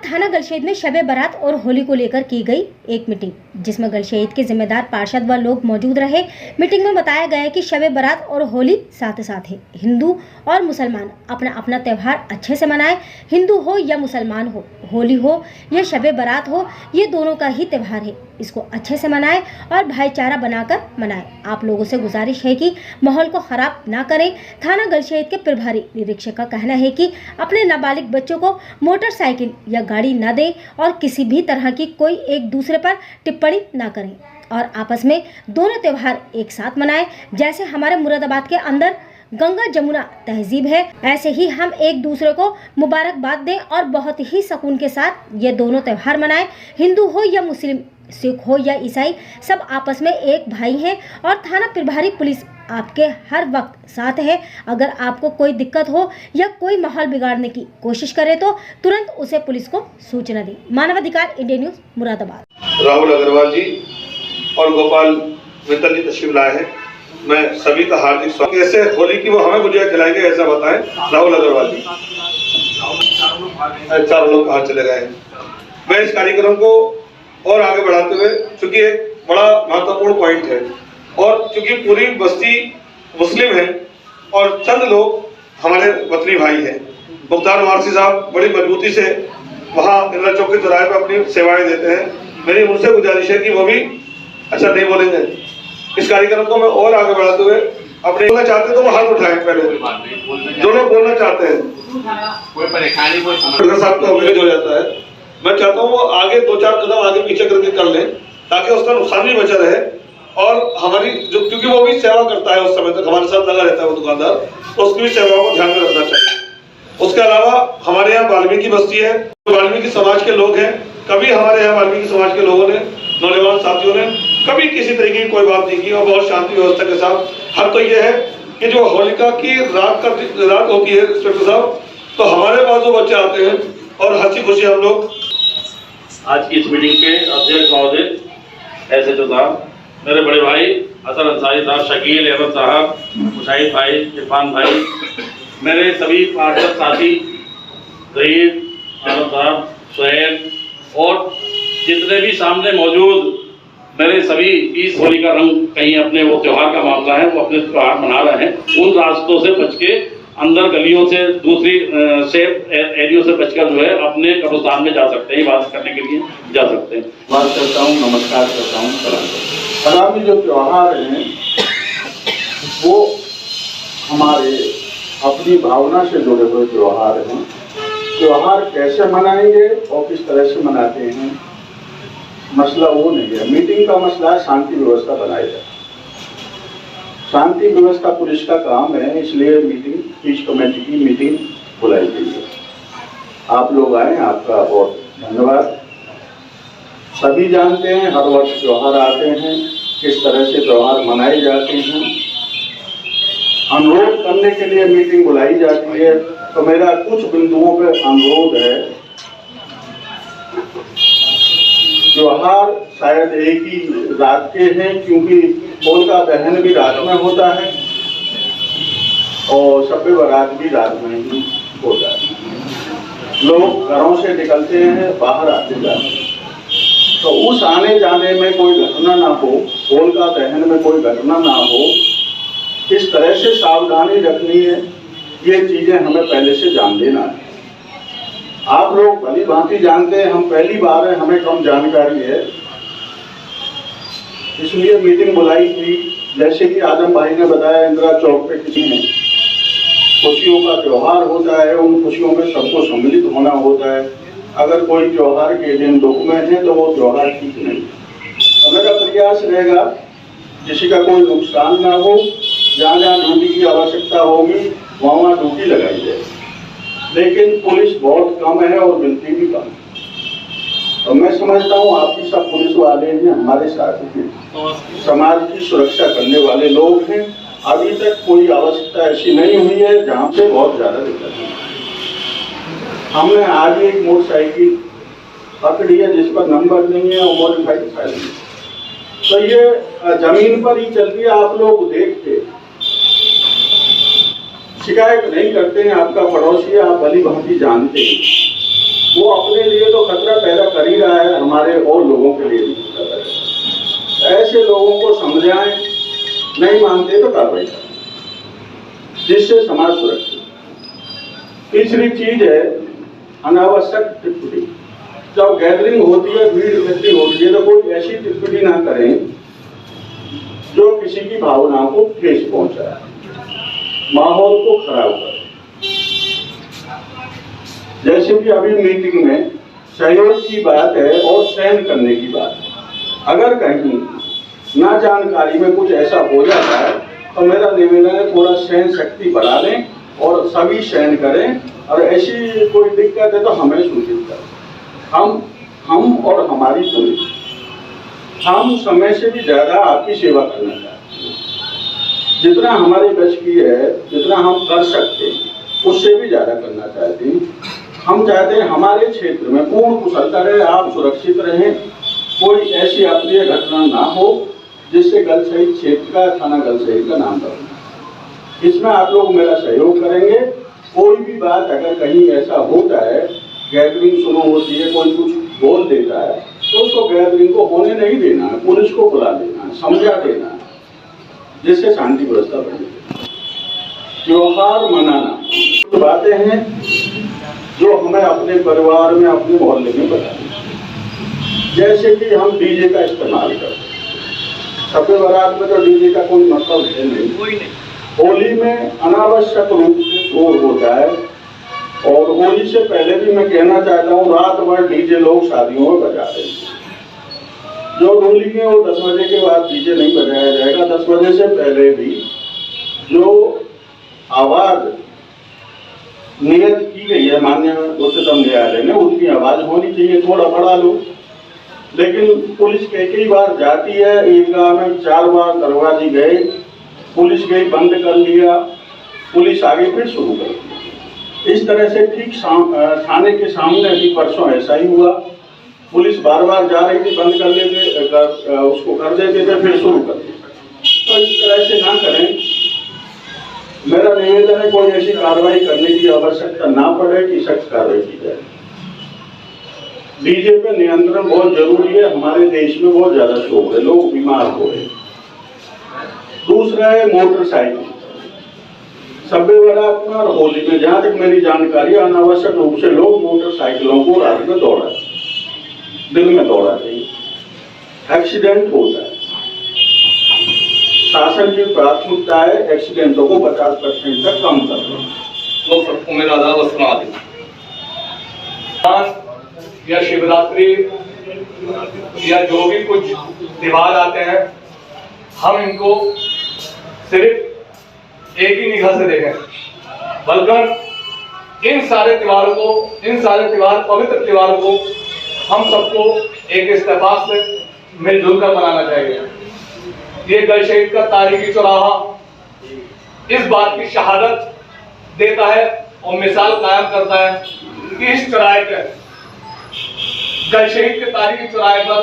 थाना गलशेद में शबे बारात और होली को लेकर की गई एक मीटिंग, जिसमें गलशेद के जिम्मेदार पार्षद व लोग मौजूद रहे। मीटिंग में बताया गया कि शबे बारात और होली साथ साथ है। हिंदू और मुसलमान अपना अपना त्यौहार अच्छे से मनाएं। हिंदू हो या मुसलमान हो, होली हो या शबे बारात हो, ये दोनों का ही त्यौहार है। इसको अच्छे से मनाएं और भाईचारा बनाकर मनाएं। आप लोगों से गुजारिश है कि माहौल को खराब ना करें। थाना गलशेद के प्रभारी निरीक्षक का कहना है कि अपने नाबालिग बच्चों को मोटरसाइकिल या गाड़ी न दें और किसी भी तरह की कोई एक दूसरे पर टिप्पणी ना करें और आपस में दोनों त्यौहार एक साथ मनाएं। जैसे हमारे मुरादाबाद के अंदर गंगा जमुना तहजीब है, ऐसे ही हम एक दूसरे को मुबारकबाद दें और बहुत ही सुकून के साथ ये दोनों त्यौहार मनाएं। हिंदू हो या मुस्लिम, सिख हो या ईसाई, सब आपस में एक भाई हैं और थाना प्रभारी पुलिस आपके हर वक्त साथ है। अगर आपको कोई दिक्कत हो या कोई माहौल बिगाड़ने की कोशिश करे तो तुरंत उसे पुलिस को सूचना दें। मानवाधिकार इंडिया न्यूज मुरादाबाद। राहुल अग्रवाल जी और गोपाल मित्तल जी तशरीफ लाए हैं। मैं सभी का हार्दिक स्वागत। कैसे होली की वो हमें गुजिया खिलाएंगे ऐसा बताएं राहुल अग्रवाल जी। चार लोग कहाँ चले गए। मैं इस कार्यक्रम को और आगे बढ़ाते हुए, चूंकि एक बड़ा महत्वपूर्ण पॉइंट है और चूंकि पूरी बस्ती मुस्लिम है और चंद लोग हमारे वतनी भाई हैं। मुख्तार वारसी साहब बड़ी मजबूती से वहाँ इंदिरा चौक के चौराहे पर अपनी सेवाएं देते हैं। मेरी उनसे गुजारिश है कि वो भी अच्छा नहीं बोलेंगे। इस कार्यक्रम को मैं और आगे बढ़ाते हुए अपने बोलना चाहते हैं तो वो हाथ उठाएं। पहले जो लोग बोलना चाहते हैं, कोई परेशानी कोई समस्या साहब का अवरेज हो जाता है। मैं चाहता हूँ वो आगे 2-4 कदम आगे पीछे करके कर लें ताकि उसका नुकसान भी बचा रहे और हमारी जो, क्योंकि वो भी सेवा करता है, उस समय तक हमारे साथ लगा रहता है वो दुकानदार, तो उसकी भी सेवा को ध्यान में रखना चाहिए। उसके अलावा हमारे यहाँ वाल्मीकि बस्ती है, वाल्मीकि समाज के लोग हैं। कभी हमारे यहाँ वाल्मीकि समाज के लोगों ने, नौजवान साथियों ने कभी किसी तरीके की कोई बात नहीं की और बहुत शांति व्यवस्था के साथ। हर तो ये है कि जो होलिका की रात होती है इंस्पेक्टर साहब, तो हमारे पास जो बच्चे आते हैं और हंसी खुशी हम लोग। आज की इस मीटिंग के अध्यक्ष महोदय एसएचओ साहब, मेरे बड़े भाई हसन अंसारी साहब, शकील अहमद साहब, मुशाहिद भाई, इरफान भाई, मेरे सभी पार्षद साथी, जहीर अहमद साहब, सुहेल और जितने भी सामने मौजूद मेरे सभी इस होली का रंग कहीं अपने वो त्यौहार का मामला है, वो अपने त्यौहार मना रहे हैं। उन रास्तों से बच के अंदर गलियों से, दूसरी सेफ एरियो से बचकर जो है अपने कब्रिस्तान में जा सकते हैं, बात करने के लिए जा सकते हैं। बात करता हूँ, नमस्कार करता हूँ, सलाम करता हूँ। आगामी जो त्यौहार हैं वो हमारे अपनी भावना से जुड़े हुए त्यौहार हैं। त्यौहार कैसे मनाएंगे और किस तरह से मनाते हैं, मसला वो नहीं है। मीटिंग का मसला है शांति व्यवस्था बनाई जाए। शांति व्यवस्था पुलिस का काम है, इसलिए मीटिंग, पीस कमेटी की मीटिंग बुलाई गई है। आप लोग आए, आपका बहुत धन्यवाद। सभी जानते हैं हर वर्ष त्यौहार आते हैं, किस तरह से त्यौहार मनाए जाते हैं। अनुरोध करने के लिए मीटिंग बुलाई जाती है, तो मेरा कुछ बिंदुओं पर अनुरोध है। त्योहार शायद एक ही रात के हैं, क्योंकि होलिका दहन भी रात में होता है और शब बारात भी रात में ही होता है। लोग घरों से निकलते हैं, बाहर आते जाते हैं, तो उस आने जाने में कोई घटना ना हो, होलिका दहन में कोई घटना ना हो, किस तरह से सावधानी रखनी है, ये चीजें हमें पहले से जान लेना है। आप लोग भली भांति जानते हैं, हम पहली बार हैं, हमें कम जानकारी है, इसलिए मीटिंग बुलाई थी। जैसे कि आजम भाई ने बताया, इंदिरा चौक पे किसी ने खुशियों का त्यौहार होता है, उन खुशियों में सबको सम्मिलित होना होता है। अगर कोई त्यौहार के दिन दुख में है तो वो त्यौहार ठीक नहीं। तो मेरा प्रयास रहेगा किसी का कोई नुकसान ना हो, जहाँ जहाँ ड्यूटी की आवश्यकता होगी वहाँ ड्यूटी लगाई जाए। लेकिन पुलिस बहुत कम है और मिलती भी कम है। तो मैं समझता हूँ आपकी सब पुलिस वाले हैं, हमारे साथ हैं, समाज की सुरक्षा करने वाले लोग हैं। अभी तक कोई आवश्यकता ऐसी नहीं हुई है जहाँ से बहुत ज़्यादा दिक्कत है। हमने आज एक मोटरसाइकिल पकड़ी है जिस पर नंबर नहीं है और मॉडिफाइड फाइल है, तो ये जमीन पर ही चलती है। आप लोग देख के शिकायत नहीं करते हैं, आपका पड़ोसी आप भली भांति जानते हैं। वो अपने लिए तो खतरा पैदा कर ही रहा है, हमारे और लोगों के लिए भी खतरा पैदा कर रहा है। ऐसे लोगों को समझाएं, नहीं मानते तो कार्रवाई करें, जिससे समाज सुरक्षित। तीसरी चीज है अनावश्यक टिप्पणी। जब गैदरिंग होती है, भीड़ इकट्ठी होती है, तो कोई ऐसी टिप्पणी ना करें जो किसी की भावनाओं को ठेस पहुंचाए, माहौल को खराब करे। जैसे कि अभी मीटिंग में सहयोग की बात है और सहन करने की बात है। अगर कहीं ना जानकारी में कुछ ऐसा हो जाता है तो मेरा निवेदन है थोड़ा सहन शक्ति बढ़ा लें और सभी सहन करें, और ऐसी कोई दिक्कत है तो हमें सूचित करें। हम और हमारी पुलिस, हम समय से भी ज्यादा आपकी सेवा करना चाहते हैं। जितना हमारे बस की है, जितना हम कर सकते हैं, उससे भी ज्यादा करना चाहते हैं। हम चाहते हैं हमारे क्षेत्र में पूर्ण कुशलता रहे, आप सुरक्षित रहें, कोई ऐसी अप्रिय घटना ना हो जिससे गलशहीद क्षेत्र का, थाना गलशहीद का नाम बदले। इसमें आप लोग मेरा सहयोग करेंगे। कोई भी बात अगर कहीं ऐसा होता है, गैदरिंग शुरू होती है, कोई कुछ बोल देता है, तो उसको गैदरिंग को होने नहीं देना है, पुलिस को बुला देना है, समझा देना है, जिससे शांति व्यवस्था बने। त्योहार मनाना तो बातें हैं जो हमें अपने परिवार में, अपने मोहल्ले में बतानी। जैसे कि हम डीजे का इस्तेमाल करते हैं, शब बारात में तो डीजे का कोई मतलब है नहीं। होली में अनावश्यक रूप से शोर होता है, और होली से पहले भी मैं कहना चाहता हूँ, रात भर डीजे लोग शादियों में बजाते हैं। जो होली में वो 10 बजे के बाद डीजे नहीं बजाया जाएगा। 10 बजे से पहले भी जो आवाज नियत की गई है माननीय उच्चतम न्यायालय ने, उसकी आवाज होनी चाहिए। थोड़ा बढ़ा लो, लेकिन पुलिस कई बार जाती है। ईदगाह में 4 बार दरवाजे गए, पुलिस गई, बंद कर लिया, पुलिस आगे फिर शुरू कर दिया। इस तरह से ठीक थाने के सामने अभी परसों ऐसा ही हुआ। पुलिस बार बार जा रही थी, बंद कर लेते, उसको कर देते थे, फिर शुरू कर देते। तो इस तरह से ना करें। मेरा निवेदन है कोई ऐसी कार्रवाई करने की आवश्यकता ना पड़े कि सख्त कार्रवाई की जाए। डीजे पे नियंत्रण बहुत जरूरी है। हमारे देश में बहुत ज्यादा शोर है, लोग बीमार हो रहे हैं। दूसरा है मोटरसाइकिल। शब बारात में और होली में, जहां तक मेरी जानकारी, अनावश्यक रूप से लोग मोटरसाइकिलों को रात में दौड़ाते, दिन में दौड़ाते हैं, एक्सीडेंट होता है। शासन की प्राथमिकता है एक्सीडेंटों को 50% तक कम करना। लोग सबको मेरा आदाब और सलाम या शिवरात्रि या जो भी कुछ त्योहार आते हैं, हम इनको सिर्फ एक ही निगाह से देखें, बल्कि इन सारे त्योहारों को, इन सारे त्योहार, पवित्र त्योहारों को हम सबको एक इत्तेफाक से मिलजुल कर मनाना चाहिए। ये गलशहीद का तारीखी चौराहा इस बात की शहादत देता है और मिसाल कायम करता है कि इस चौराहे पर, गलशहीद के तारीखी चौराहे पर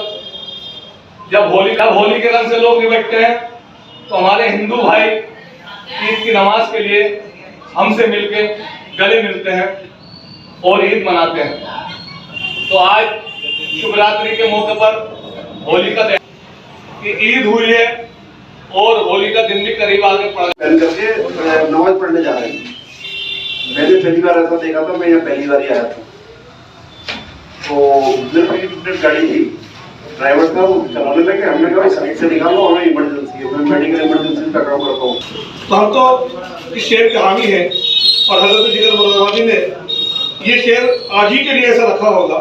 जब होली के रंग से लोग निपटते हैं, तो हमारे हिंदू भाई ईद की नमाज के लिए हमसे मिलके गले मिलते हैं और ईद मनाते हैं। तो आज शिवरात्रि के मौके पर होली का कि ईद हुई है और होली का दिन भी करीब आगे पड़ा करके नमाज पढ़ने जा रहे हैं। मैंने पहली बार ऐसा देखा था, मैं यहाँ पहली बार ही आया था। तो गाड़ी थी, ड्राइवर था, वो चलाने लगे। हमने कहा साइड से निकालो, हमें इमरजेंसी है, मैं मेडिकल इमरजेंसी का काम करता हूँ। तो हम तो इस शेर के हामी हैं, और हजरत जिगर मुरादाबादी ने ये शेर आज ही के लिए ऐसा रखा होगा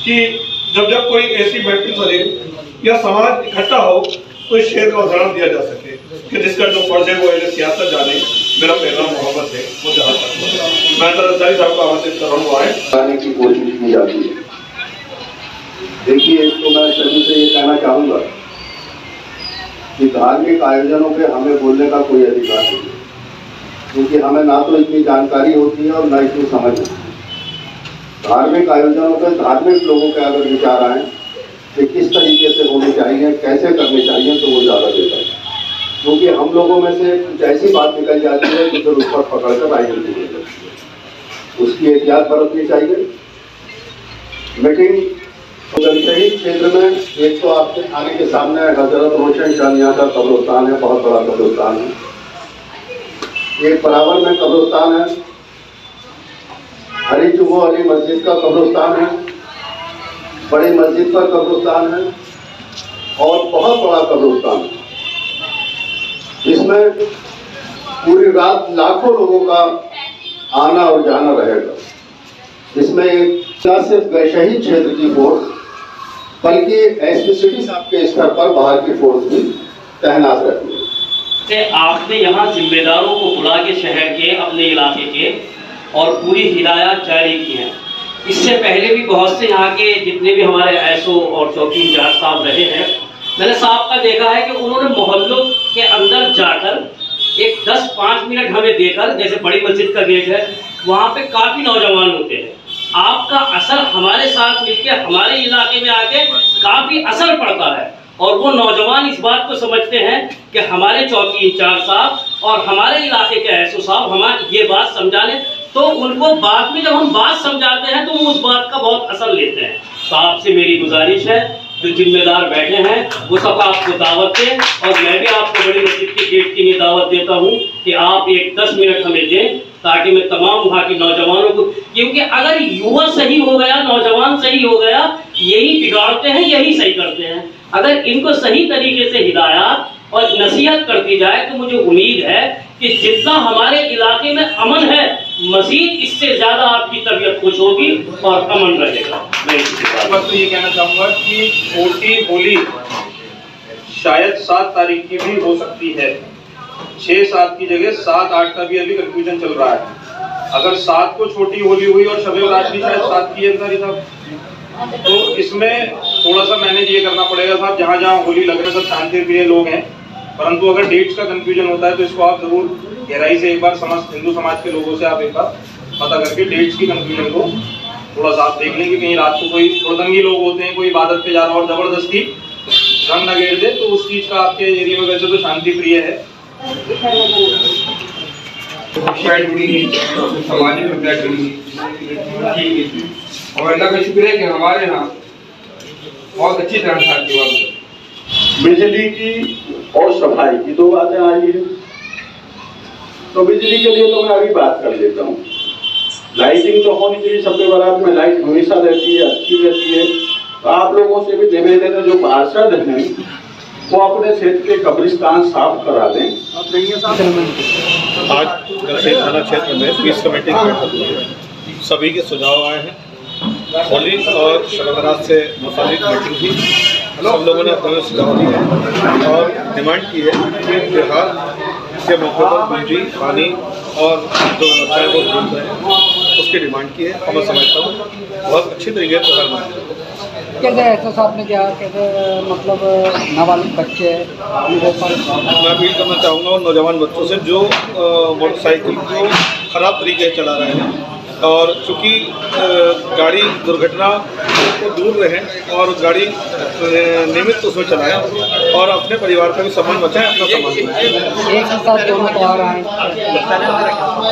कि जब जब कोई ऐसी बैठक चले या समाज इकट्ठा हो, तो इस शेर का उदाहरण दिया जा सके कि जिसका जो फर्ज है वो अहले सियासत जाने। मेरा पैगाम मोहब्बत है, वो जहाँ तक मैं अंसारी साहब को आमंत्रित कर रहा हूँ आने की कोशिश की जाती है। देखिए, एक तो मैं सभी से ये कहना चाहूँगा कि धार्मिक आयोजनों पे हमें बोलने का कोई अधिकार नहीं है, क्योंकि हमें ना तो इतनी जानकारी होती है और ना इतनी समझ होती है। धार्मिक आयोजनों पे धार्मिक लोगों के अगर विचार आए कि किस तरीके से होने चाहिए, कैसे करने चाहिए, तो वो ज़्यादा बेहतर है। क्योंकि हम लोगों में से कुछ ऐसी बात निकल जाती है कि फिर उस पर पकड़ कर राजनीति हो जाती है। उसकी एहतियात बरतनी चाहिए। मीटिंग शहीद क्षेत्र में एक तो आपके थाने के सामने हजरत रोशन शानिया का कब्रिस्तान है, बहुत बड़ा कब्रिस्तान है। एक बराबर में कब्रिस्तान है, हरी जुगो अली मस्जिद का कब्रिस्तान है, बड़ी मस्जिद पर कब्रिस्तान है और बहुत बड़ा कब्रिस्तान है। इसमें पूरी रात लाखों लोगों का आना और जाना रहेगा। इसमें न सिर्फ शहीद क्षेत्र की फोर्स बल्कि एसपी सिटी साहब के स्तर पर बाहर की फोर्स भी तैनात रहती है। आपने यहाँ जिम्मेदारों को बुला के शहर के अपने इलाके के और पूरी हिदायत जारी की है। इससे पहले भी बहुत से यहाँ के जितने भी हमारे एसओ और चौकी इंचार्ज साहब रहे हैं, मैंने साहब का देखा है कि उन्होंने मोहल्लों के अंदर जाकर एक 10-5 मिनट हमें देकर, जैसे बड़ी मस्जिद का गेट है वहाँ पे काफ़ी नौजवान होते हैं, आपका असर हमारे साथ मिलकर हमारे इलाके में आके काफ़ी असर पड़ता है और वो नौजवान इस बात को समझते हैं कि हमारे चौकी इंचार्ज साहब और हमारे इलाके के एसओ साहब हमारी ये बात समझाने, तो उनको बाद में जब हम बात समझाते हैं तो वो उस बात का बहुत असर लेते हैं। तो आपसे मेरी गुजारिश है, जो जिम्मेदार बैठे हैं वो सब आपको दावत दें और मैं भी आपको बड़ी मस्जिद के गेट की लिए दावत देता हूँ कि आप एक 10 मिनट हमें दें ताकि मैं तमाम वहाँ के नौजवानों को, क्योंकि अगर युवा सही हो गया, नौजवान सही हो गया, यही बिगाड़ते हैं यही सही करते हैं। अगर इनको सही तरीके से हिदायत और नसीहत कर दी जाए तो मुझे उम्मीद है कि जितना हमारे इलाके में अमन है, मजीद इससे ज़्यादा आपकी तबीयत खुश होगी और अमन रहेगा। मैं बस तो ये कहना चाहूँगा कि छोटी होली शायद 7 तारीख की भी हो सकती है, 6-7 की जगह 7-8 का भी अभी कंफ्यूजन चल रहा है। अगर 7 को छोटी होली हुई और शब बारात भी शायद 7 की अंदर ही था, तो इसमें थोड़ा सा मैनेज ये करना पड़ेगा साहब। जहाँ जहाँ होली लग रहे सब शांति प्रिय लोग हैं, परंतु अगर डेट्स का कंफ्यूजन होता है तो इसको आप जरूर गहराई से एक बार हिंदू समाज के लोगों से आप एक बार पता करके डेट्स की कंफ्यूजन को थोड़ा सा आप देख लें कि कहीं रात को कोई हुड़दंगी लोग होते हैं, कोई इबादत पे जा रहा और जबरदस्ती रंग न गेर दे, तो उस चीज़ का आपके एरिया में वैसे तो शांति प्रिय है। और अल्लाह का शुक्र है कि हमारे यहाँ बहुत अच्छी तरह से बिजली की और सफाई की 2 बातें आई है। तो बिजली के लिए तो मैं अभी बात कर लेता हूँ। लाइटिंग तो होनी चाहिए, शब बारात में लाइट हमेशा रहती है, अच्छी रहती है। तो आप लोगों से भी निवेदन है, जो पार्षद हैं वो अपने क्षेत्र के कब्रिस्तान साफ करा दें। आज गलशेद थाना क्षेत्र में पीस कमेटी की बैठक हुई है, सभी के सुझाव आए हैं। होली और शब बारात से मुताबिक मीटिंग थी, सब लोगों ने अपने सुझाव दिए हैं और डिमांड की है कि त्योहार के मौके पर बिजली, पानी और जो व्यवस्थाएं वो उपलब्ध हैं उसकी डिमांड की है और मैं समझता हूँ बहुत अच्छी तरीके से त्योहार मनाएंगे। कैसे ऐसा साहब ने क्या कैसे मतलब नाबालिग बच्चे मैं अपील करना चाहूँगा उन नौजवान बच्चों से जो मोटरसाइकिल को ख़राब तरीके से चला रहे हैं, और चूँकि गाड़ी दुर्घटना को दूर रहें और गाड़ी नियमित उसमें चलाएं और अपने परिवार का भी सम्मान बचाएं, अपना सम्मान बचाएं। एक साथ दोनों त्यौहार आए,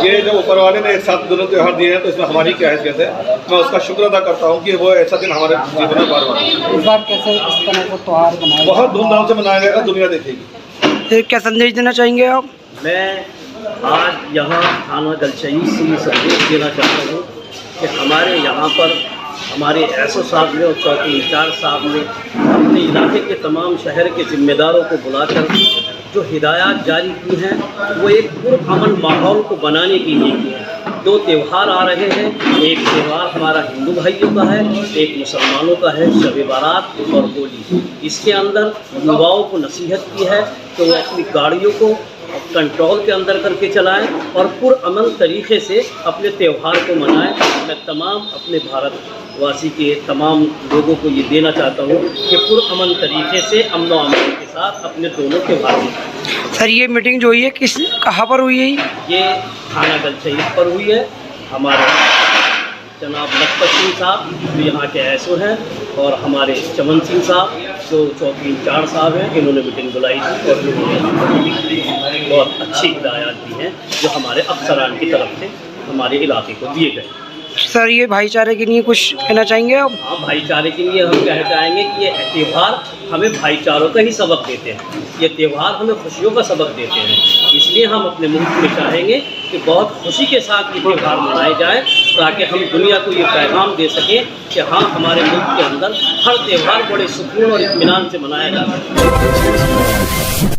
ये जो ऊपर वाले ने एक साथ दोनों त्यौहार दिए हैं तो इसमें हमारी क्या हैसियत है। मैं उसका शुक्र अदा करता हूँ कि वो ऐसा दिन हमारे जीवन में बार-बार इस बार कैसे इस तरह का त्यौहार बनाया, बहुत धूमधाम से मनाया जाएगा, दुनिया देखेगी। क्या संदेश देना चाहेंगे आप? मैं आज यहाँ थाना गलशहीद से ये संदेश देना चाहता हूँ कि हमारे यहाँ पर हमारे एसओ साहब ने और चौकी इंचार्ज साहब ने अपने इलाके के तमाम शहर के जिम्मेदारों को बुलाकर जो हिदायत जारी की हैं वो एक पुरअमन माहौल को बनाने के लिए की है। 2 त्यौहार आ रहे हैं, एक त्यौहार हमारा हिंदू भाइयों का है, एक मुसलमानों का है, शब बारात और होली। इसके अंदर युवाओं को नसीहत की है कि वो अपनी गाड़ियों को कंट्रोल के अंदर करके चलाएं और पुरअमन तरीके से अपने त्यौहार को मनाएं। मैं तमाम अपने भारतवासी के तमाम लोगों को ये देना चाहता हूँ कि पुरअमन तरीके से अमन व अमान के साथ अपने दोनों त्यौहार मनाएं। सर ये मीटिंग जो हुई है कहाँ पर हुई है? ये थाना गलशहीद पर हुई है। हमारे जनाब लखपत सिंह साहब जो यहाँ के एसओ हैं और हमारे चमन सिंह साहब जो चौकी इंचार्ज साहब हैं, इन्होंने मीटिंग बुलाई थी और इन्होंने बहुत अच्छी हिदायत दी हैं जो हमारे अफसरान की तरफ से हमारे इलाके को दिए गए। सर ये भाईचारे के लिए कुछ कहना चाहेंगे आप? हाँ, भाईचारे के लिए हम कहना चाहेंगे कि ये त्यौहार हमें भाईचारों का ही सबक देते हैं। ये त्यौहार हमें खुशियों का सबक देते हैं। इसलिए हम अपने मुल्क में चाहेंगे कि बहुत खुशी के साथ ये त्यौहार मनाए जाए, ताकि हम दुनिया को ये पैगाम दे सकें कि हाँ, हमारे मुल्क के अंदर हर त्यौहार बड़े सुकून और इत्मीनान से मनाया जाता है।